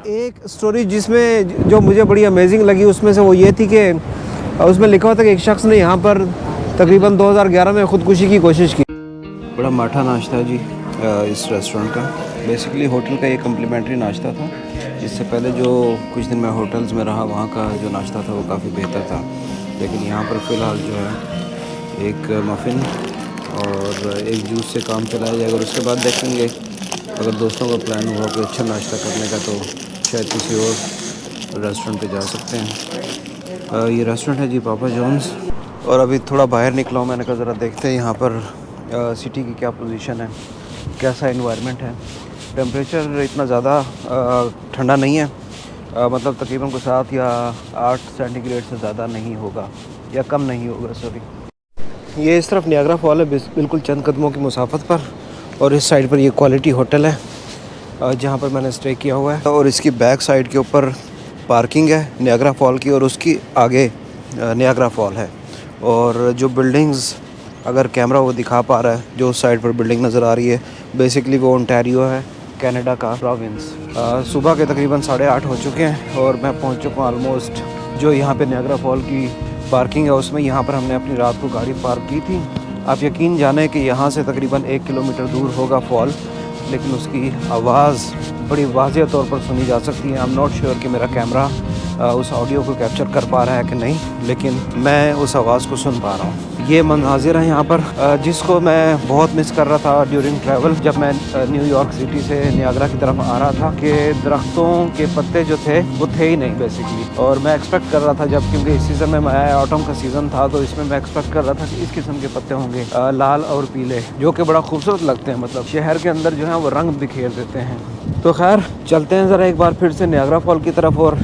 एक स्टोरी जिसमें जो मुझे बड़ी अमेजिंग लगी उसमें से वो ये थी कि उसमें लिखा हुआ था कि एक शख्स ने यहाँ पर तकरीबन 2011 में ख़ुदकुशी की कोशिश की। बड़ा मीठा नाश्ता है जी इस रेस्टोरेंट का। बेसिकली होटल का ये कम्प्लीमेंट्री नाश्ता था। इससे पहले जो कुछ दिन मैं होटल्स में रहा वहाँ का जो नाश्ता था वो काफ़ी बेहतर था, लेकिन यहाँ पर फ़िलहाल जो है एक मफ़िन और एक जूस से काम चलाया जाएगा और उसके बाद देखेंगे अगर दोस्तों का प्लान हुआ कोई अच्छा नाश्ता करने का तो शायद किसी और रेस्टोरेंट पे जा सकते हैं। ये रेस्टोरेंट है जी पापा जॉन्स। और अभी थोड़ा बाहर निकला हूँ, मैंने कहा ज़रा देखते हैं यहाँ पर सिटी की क्या पोजीशन है, कैसा एनवायरनमेंट है। टेम्परेचर इतना ज़्यादा ठंडा नहीं है, मतलब तकरीबन को 7 या 8 सेंटीग्रेड से ज़्यादा नहीं होगा या कम नहीं होगा, सॉरी। ये इस तरफ नियाग्रा फॉल है बिल्कुल चंद कदमों की मुसाफत पर, और इस साइड पर ये क्वालिटी होटल है जहाँ पर मैंने स्टे किया हुआ है। और इसकी बैक साइड के ऊपर पार्किंग है नियाग्रा फॉल की, और उसकी आगे नियाग्रा फॉल है। और जो बिल्डिंग्स अगर कैमरा वो दिखा पा रहा है, जो उस साइड पर बिल्डिंग नज़र आ रही है, बेसिकली वो ओंटारियो है, कनाडा का प्रोविंस। सुबह के तकरीबन 8:30 हो चुके हैं और मैं पहुँच चुका हूँ ऑलमोस्ट जो यहाँ पे नियाग्रा फॉल की पार्किंग है उसमें। यहाँ पर हमने अपनी रात को गाड़ी पार्क की थी। आप यकीन जाने कि यहाँ से तकरीबन 1 किलोमीटर दूर होगा फॉल, लेकिन उसकी आवाज़ बड़ी वाज़ेह तौर पर सुनी जा सकती है। आई एम नॉट श्योर कि मेरा कैमरा उस ऑडियो को कैप्चर कर पा रहा है कि नहीं, लेकिन मैं उस आवाज़ को सुन पा रहा हूँ। ये मंज़ार है यहाँ पर जिसको मैं बहुत मिस कर रहा था ड्यूरिंग ट्रैवल, जब मैं न्यूयॉर्क सिटी से नियाग्रा की तरफ आ रहा था, कि दरख्तों के पत्ते जो थे वो थे ही नहीं बेसिकली। और मैं एक्सपेक्ट कर रहा था, जब क्योंकि इस सीज़न में मैं आया, ऑटम का सीज़न था, तो इसमें मैं एक्सपेक्ट कर रहा था कि इस किस्म के पत्ते होंगे लाल और पीले, जो कि बड़ा खूबसूरत लगते हैं, मतलब शहर के अंदर जो है वो रंग बिखेर देते हैं। तो खैर चलते हैं ज़रा एक बार फिर से नियाग्रा फॉल की तरफ, और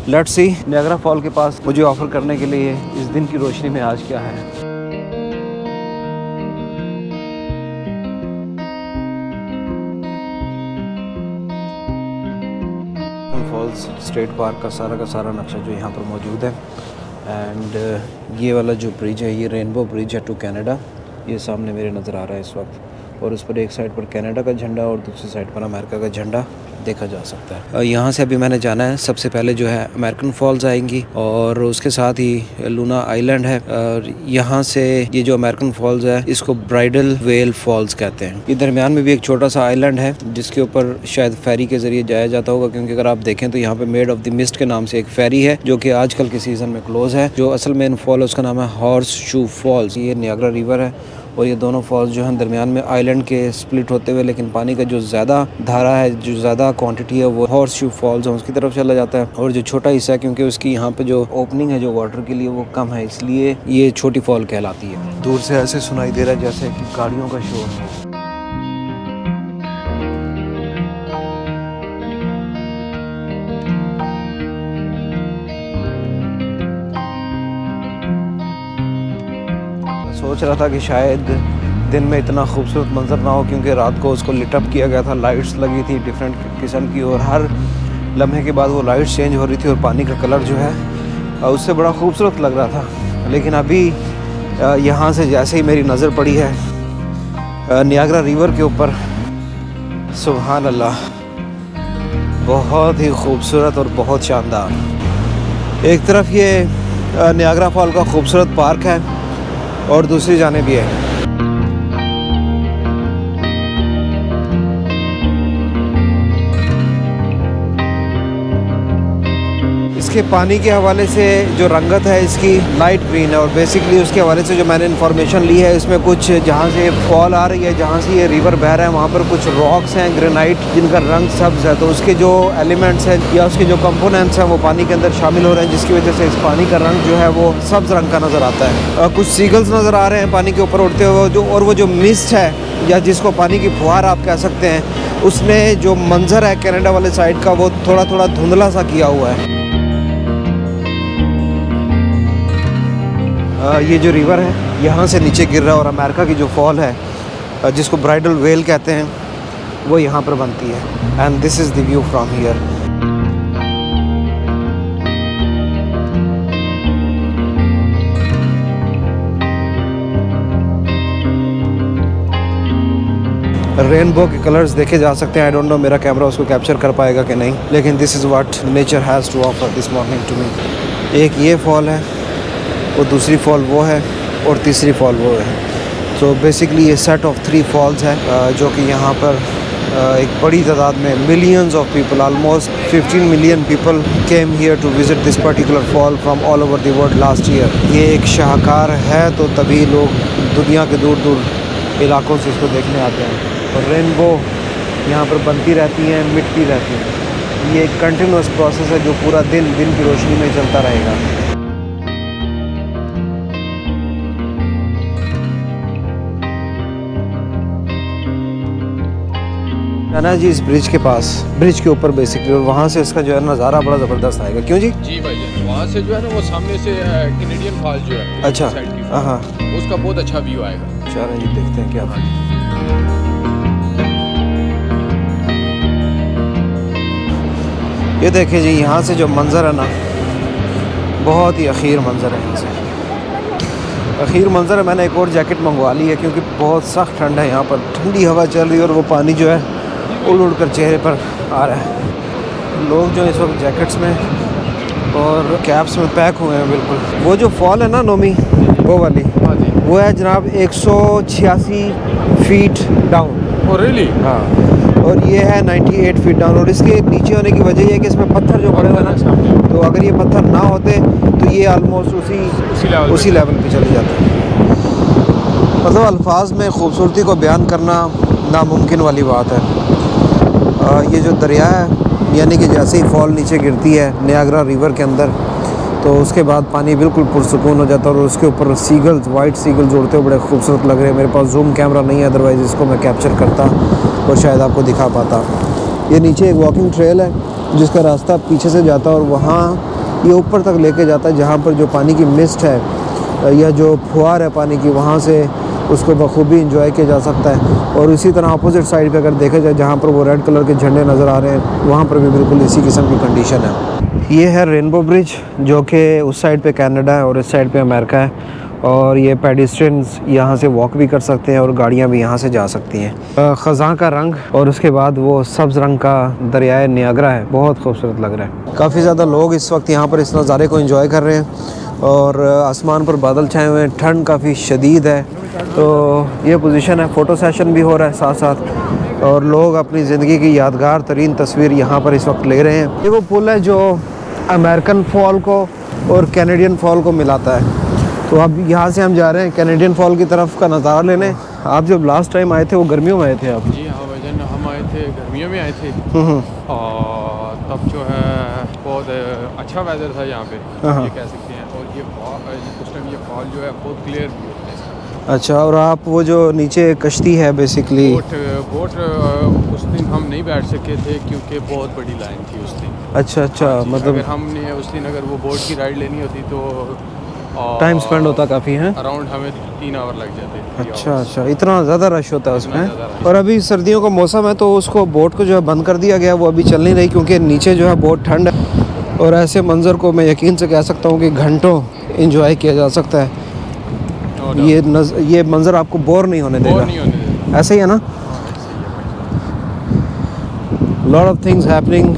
लेट्स सी नियाग्रा फॉल के पास मुझे ऑफ़र करने के लिए इस दिन की रोशनी में आज क्या है। फॉल्स स्टेट पार्क का सारा नक्शा जो यहाँ पर मौजूद है। एंड ये वाला जो ब्रिज है ये रेनबो ब्रिज है टू कनाडा, ये सामने मेरे नज़र आ रहा है इस वक्त। और उस पर एक साइड पर कनाडा का झंडा और दूसरी साइड पर अमेरिका का झंडा देखा जा सकता है। यहाँ से अभी मैंने जाना है, सबसे पहले जो है अमेरिकन फॉल्स आएंगी और उसके साथ ही लूना आइलैंड है। और यहाँ से ये जो अमेरिकन फॉल्स है इसको ब्राइडल वेल फॉल्स कहते हैं। ये दरमियान में भी एक छोटा सा आइलैंड है जिसके ऊपर शायद फेरी के जरिए जाया जाता होगा, क्योंकि अगर आप देखें तो यहाँ पे मेड ऑफ द मिस्ट के नाम से एक फेरी है जो कि आजकल के सीज़न में क्लोज है। जो असल मेन फॉल है उसका नाम है हॉर्स शू फॉल्स। ये नियाग्रा रिवर है और ये दोनों फॉल्स जो हैं दरमियान में आइलैंड के स्प्लिट होते हुए, लेकिन पानी का जो ज़्यादा धारा है, जो ज़्यादा क्वांटिटी है, वो हॉर्स शू फॉल्स है उसकी तरफ चला जाता है। और जो छोटा हिस्सा है, क्योंकि उसकी यहाँ पे जो ओपनिंग है जो वाटर के लिए वो कम है, इसलिए ये छोटी फॉल कहलाती है। दूर से ऐसे सुनाई दे रहा है जैसे कि गाड़ियों का शोर है। सोच रहा था कि शायद दिन में इतना खूबसूरत मंजर ना हो, क्योंकि रात को उसको लिट अप किया गया था, लाइट्स लगी थी डिफरेंट किस्म की, और हर लम्हे के बाद वो लाइट्स चेंज हो रही थी और पानी का कलर जो है उससे बड़ा खूबसूरत लग रहा था। लेकिन अभी यहाँ से जैसे ही मेरी नज़र पड़ी है नियाग्रा रिवर के ऊपर, सुभान अल्लाह, बहुत ही खूबसूरत और बहुत शानदार। एक तरफ ये नियाग्रा फॉल का खूबसूरत पार्क है और दूसरी जानिब भी है। इसके पानी के हवाले से जो रंगत है इसकी लाइट ग्रीन है, और बेसिकली उसके हवाले से जो मैंने इन्फॉर्मेशन ली है इसमें कुछ जहाँ से फॉल आ रही है, जहाँ से ये रिवर बह रहा है, वहाँ पर कुछ रॉक्स हैं ग्रेनाइट जिनका रंग सब्ज़ है, तो उसके जो एलिमेंट्स हैं या उसके जो कंपोनेंट्स हैं वो पानी के अंदर शामिल हो रहे हैं, जिसकी वजह से इस पानी का रंग जो है वो सब्ज़ रंग का नज़र आता है। कुछ सीगल्स नज़र आ रहे हैं पानी के ऊपर उड़ते हुए, जो और वो जो मिस्ट है या जिसको पानी की फुहार आप कह सकते हैं, उसने जो मंजर है कनाडा वाले साइड का वो थोड़ा थोड़ा धुंधला सा किया हुआ है। ये जो रिवर है यहाँ से नीचे गिर रहा है, और अमेरिका की जो फॉल है जिसको ब्राइडल वेल कहते हैं वो यहाँ पर बनती है। And this is the view from here. Rainbow के कलर्स देखे जा सकते हैं। आई डोंट नो मेरा कैमरा उसको कैप्चर कर पाएगा कि नहीं, लेकिन this is what nature has to offer this morning to me. एक ये फॉल है, और दूसरी फॉल वो है, और तीसरी फॉल वो है। तो बेसिकली ये सेट ऑफ 3 फॉल्स है जो कि यहाँ पर एक बड़ी तादाद में millions of people, almost 15 million people came here to visit this particular fall from all over the world last year. ये एक शाहकार है, तो तभी लोग दुनिया के दूर दूर इलाकों से इसको देखने आते हैं। और रेनबो यहाँ पर बनती रहती हैं, मिटती रहती हैं। ये एक कंटिन्यूस प्रोसेस है जो पूरा दिन की रोशनी में चलता रहेगा। ना जी इस ब्रिज के पास, ब्रिज के ऊपर बेसिकली, और वहाँ से इसका जो है नज़ारा बड़ा ज़बरदस्त आएगा। क्यों जी? जी भाई जान, वहाँ से जो है ना वो सामने से कैनेडियन फॉल जो है, अच्छा, हाँ, उसका बहुत अच्छा व्यू आएगा। चलो जी देखते हैं क्या। ये देखें जी, यहाँ से जो मंज़र है ना, बहुत ही अखीर मंज़र है। यहाँ से अखीर मंज़र है। मैंने एक और जैकेट मंगवा ली है क्योंकि बहुत सख्त ठंड है यहाँ पर। ठंडी हवा चल रही है और वो पानी जो है उड़ उड़ कर चेहरे पर आ रहा है। लोग जो इस वक्त जैकेट्स में और कैप्स में पैक हुए हैं बिल्कुल। वो जो फॉल है ना नोमी, वो वाली, वो है जनाब 186 फीट डाउन। Oh really? हाँ, और ये है 98 फीट डाउन। और इसके नीचे होने की वजह ये है कि इसमें पत्थर जो पड़े हुए ना, तो अगर ये पत्थर ना होते तो ये आलमोस्ट उसी लेवल पे चले जाते हैं। मतलब अल्फाज में ख़ूबसूरती को बयान करना नामुमकिन वाली बात है। ये जो दरिया है, यानी कि जैसे ही फॉल नीचे गिरती है नियाग्रा रिवर के अंदर, तो उसके बाद पानी बिल्कुल पुरसुकून हो जाता है। और उसके ऊपर सीगल्स, वाइट सीगल्स उड़ते हुए बड़े खूबसूरत लग रहे हैं। मेरे पास जूम कैमरा नहीं है, अदरवाइज़ इसको मैं कैप्चर करता और शायद आपको दिखा पाता। ये नीचे एक वॉकिंग ट्रेल है जिसका रास्ता पीछे से जाता है और वहाँ ये ऊपर तक लेके जाता है, जहाँ पर जो पानी की मिस्ट है या जो फुहार है पानी की, वहाँ से उसको बखूबी इंजॉय किया जा सकता है। और इसी तरह अपोजिट साइड पे अगर देखा जाए, जहाँ पर वो रेड कलर के झंडे नज़र आ रहे हैं, वहाँ पर भी बिल्कुल इसी किस्म की कंडीशन है। ये है रेनबो ब्रिज, जो कि उस साइड पे कनाडा है और इस साइड पे अमेरिका है। और ये पेडिस्ट्रियंस यहाँ से वॉक भी कर सकते हैं और गाड़ियाँ भी यहाँ से जा सकती हैं। ख़ज़ां का रंग और उसके बाद वो सब्ज़ रंग का दरियाए नियाग्रा है, बहुत खूबसूरत लग रहा है। काफ़ी ज़्यादा लोग इस वक्त यहाँ पर इस नज़ारे को एंजॉय कर रहे हैं और आसमान पर बादल छाए हुए हैं, ठंड काफ़ी शदीद है। तो ये पोजीशन है, फ़ोटो सेशन भी हो रहा है साथ साथ, और लोग अपनी ज़िंदगी की यादगार तरीन तस्वीर यहाँ पर इस वक्त ले रहे हैं। ये वो पुल है जो अमेरिकन फॉल को और कैनेडियन फॉल को मिलाता है। तो अब यहाँ से हम जा रहे हैं कैनेडियन फॉल की तरफ का नज़ारा लेने। आप जब लास्ट टाइम आए थे वो गर्मियों में आए थे आप? जी हाँ भाईजान, हम आए थे गर्मियों में आए थे और तब जो है बहुत अच्छा वेदर था यहाँ पे, ये कह सकते हैं। और ये उस टाइम ये फॉल जो है बहुत क्लियर व्यू है इसका। अच्छा, और आप वो जो नीचे कश्ती है बेसिकली, बोट उस दिन हम नहीं बैठ सके थे क्योंकि बहुत बड़ी लाइन थी उस दिन। अच्छा, मतलब अगर हमने उस दिन अगर वो बोट की राइड लेनी होती तो टाइम स्पेंड होता काफ़ी है, अराउंड हमें 3 आवर लग जाते। अच्छा, इतना ज़्यादा रश होता है उसमें। और अभी सर्दियों का मौसम है तो उसको बोट को जो है बंद कर दिया गया, वो अभी चल नहीं रही क्योंकि नीचे जो है बहुत ठंड है। और ऐसे मंज़र को मैं यकीन से कह सकता हूँ कि घंटों इंजॉय किया जा सकता है। ये मंज़र आपको बोर नहीं होने देगा, ऐसे ही है ना। Lot of things happening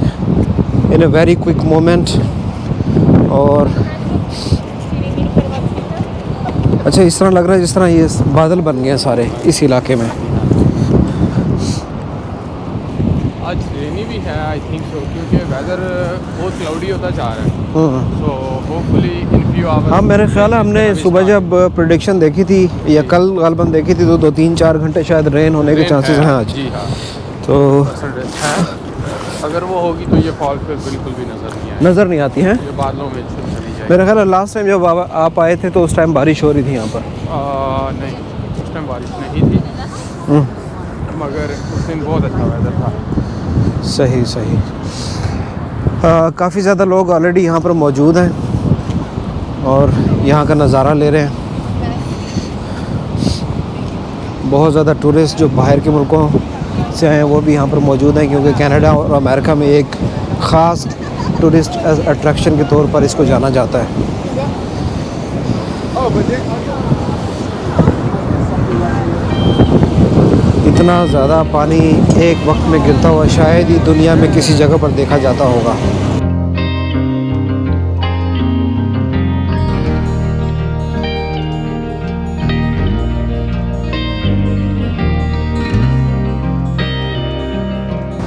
in a very quick moment. और अच्छा, इस तरह लग रहा है जिस तरह ये बादल बन गए हैं सारे इस इलाके में। आज रेनी भी है आई थिंक सो, क्योंकि वेदर बहुत क्लाउडी होता जा रहा है। So hopefully in few hours. हाँ, मेरे ख्याल है हमने सुबह जब प्रेडिक्शन देखी थी या कल गालबन देखी थी तो 2-3-4 घंटे शायद रेन होने के चांसेस हैं आज। जी हाँ, तो अगर वो होगी तो ये फॉल फिर बिल्कुल भी नज़र नहीं आती है, ये बादलों में चली जाएगी। मेरे ख्याल है लास्ट टाइम जब आप आए थे तो उस टाइम बारिश हो रही थी यहाँ पर? नहीं, उस टाइम बारिश नहीं थी, मगर उस दिन बहुत अच्छा वेदर था। सही। काफ़ी ज़्यादा लोग ऑलरेडी यहाँ पर मौजूद हैं और यहाँ का नज़ारा ले रहे हैं। बहुत ज़्यादा टूरिस्ट जो बाहर के मुल्कों से आए हैं वो भी यहाँ पर मौजूद हैं, क्योंकि कनाडा और अमेरिका में एक ख़ास टूरिस्ट अट्रैक्शन के तौर पर इसको जाना जाता है। इतना ज़्यादा पानी एक वक्त में गिरता हुआ शायद ही दुनिया में किसी जगह पर देखा जाता होगा।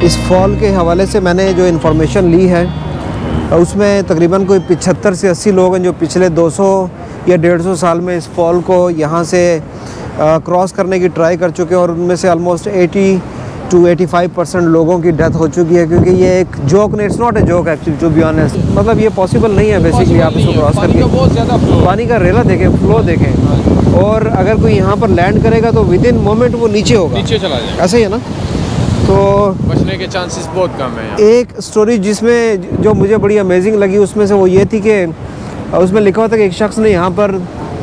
इस फॉल के हवाले से मैंने जो इन्फॉर्मेशन ली है उसमें तकरीबन कोई 75 से 80 लोग हैं जो पिछले 200 या 150 साल में इस फॉल को यहाँ से क्रॉस करने की ट्राई कर चुके हैं और उनमें से ऑलमोस्ट 80 to 85% लोगों की डेथ हो चुकी है, क्योंकि ये एक जोक नहीं, it's not a joke actually to be honest. मतलब ये पॉसिबल नहीं है बेसिकली आप इसको क्रॉस करके। बहुत ज़्यादा पानी का रेला देखें, फ्लो देखें, और अगर कोई यहाँ पर लैंड करेगा तो विद इन मोमेंट वो नीचे होगा, नीचे चला जाएगा। ऐसे ही है ना, तो बचने के चांसेस बहुत कम है यहाँ। एक स्टोरी जिसमें जो मुझे बड़ी अमेजिंग लगी उसमें से वो ये थी कि उसमें लिखा हुआ था कि एक शख्स ने यहाँ पर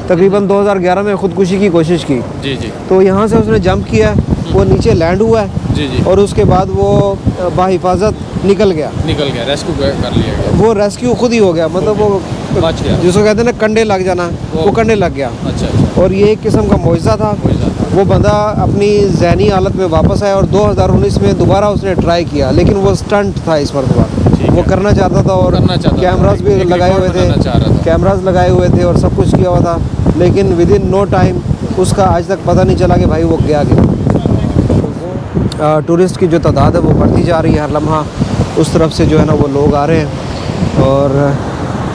तकरीबन 2011 में ख़ुदकुशी की कोशिश की। जी जी। तो यहाँ से उसने जंप किया, वो नीचे लैंड हुआ है। जी जी। और उसके बाद वो बाहिफाजत निकल गया, रेस्क्यू कर लिया गया। वो रेस्क्यू खुद ही हो गया, मतलब वो बच गया, जिसको कहते हैं ना कंडे लग जाना, वो कंडे लग गया। अच्छा। और ये एक किस्म का मुआजिज़ा था। वो बंदा अपनी ज़हनी हालत में वापस आया और 2019 में दोबारा उसने ट्राई किया, लेकिन वो स्टंट था इस मरतबा, वो करना चाहता था और कैमरास भी लगाए हुए थे, कैमरास लगाए हुए थे और सब कुछ किया हुआ था, लेकिन विद इन नो टाइम उसका आज तक पता नहीं चला कि भाई वो गया कि। टूरिस्ट की जो तादाद है वो बढ़ती जा रही है हर लम्हा, उस तरफ से जो है ना वो लोग आ रहे हैं। और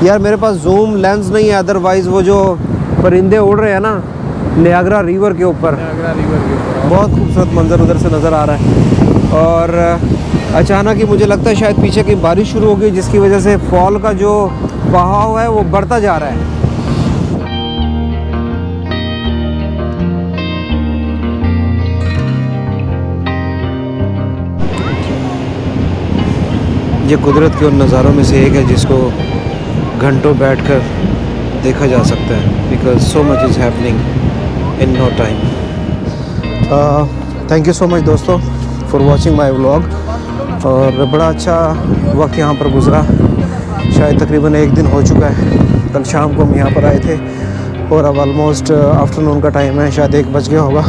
यार मेरे पास जूम लेंस नहीं है, अदरवाइज़ वो जो परिंदे उड़ रहे हैं ना नियाग्रा रिवर के ऊपर, बहुत खूबसूरत मंजर उधर से नज़र आ रहा है। और अचानक ही मुझे लगता है शायद पीछे की बारिश शुरू हो गई, जिसकी वजह से फॉल का जो बहाव है वो बढ़ता जा रहा है। ये कुदरत के उन नज़ारों में से एक है जिसको घंटों बैठकर देखा जा सकता है, because so much is happening in no time. Thank you so much दोस्तों फॉर वॉचिंग माई व्लॉग। और बड़ा अच्छा वक्त यहाँ पर गुज़रा, शायद तकरीबन 1 दिन हो चुका है। कल शाम को हम यहाँ पर आए थे और अब ऑलमोस्ट आफ्टरनून का टाइम है, शायद 1 बज गया होगा।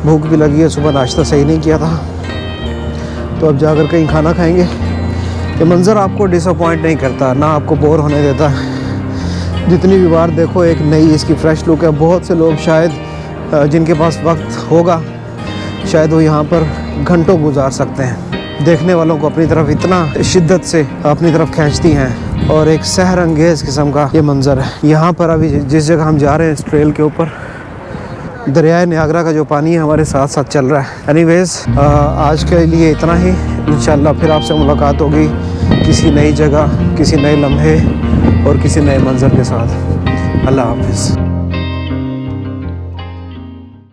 भूख भी लगी है, सुबह नाश्ता सही नहीं किया था, तो अब जाकर कहीं खाना खाएंगे। ये मंज़र आपको डिसअपॉइंट नहीं करता, ना आपको बोर होने देता। जितनी भी बार देखो एक नई इसकी फ़्रेश लुक है। बहुत से लोग शायद जिनके पास वक्त होगा शायद वो यहाँ पर घंटों गुजार सकते हैं। देखने वालों को अपनी तरफ इतना शिद्दत से अपनी तरफ खींचती हैं और एक सहर अंगेज़ किस्म का ये मंज़र है। यहाँ पर अभी जिस जगह हम जा रहे हैं इस ट्रेल के ऊपर, दरियाए नियाग्रा का जो पानी है हमारे साथ साथ चल रहा है। एनीवेज़ आज के लिए इतना ही। इंशाल्लाह फिर आपसे मुलाकात होगी किसी नई जगह, किसी नए लम्हे और किसी नए मंज़र के साथ। अल्लाह हाफ़िज़।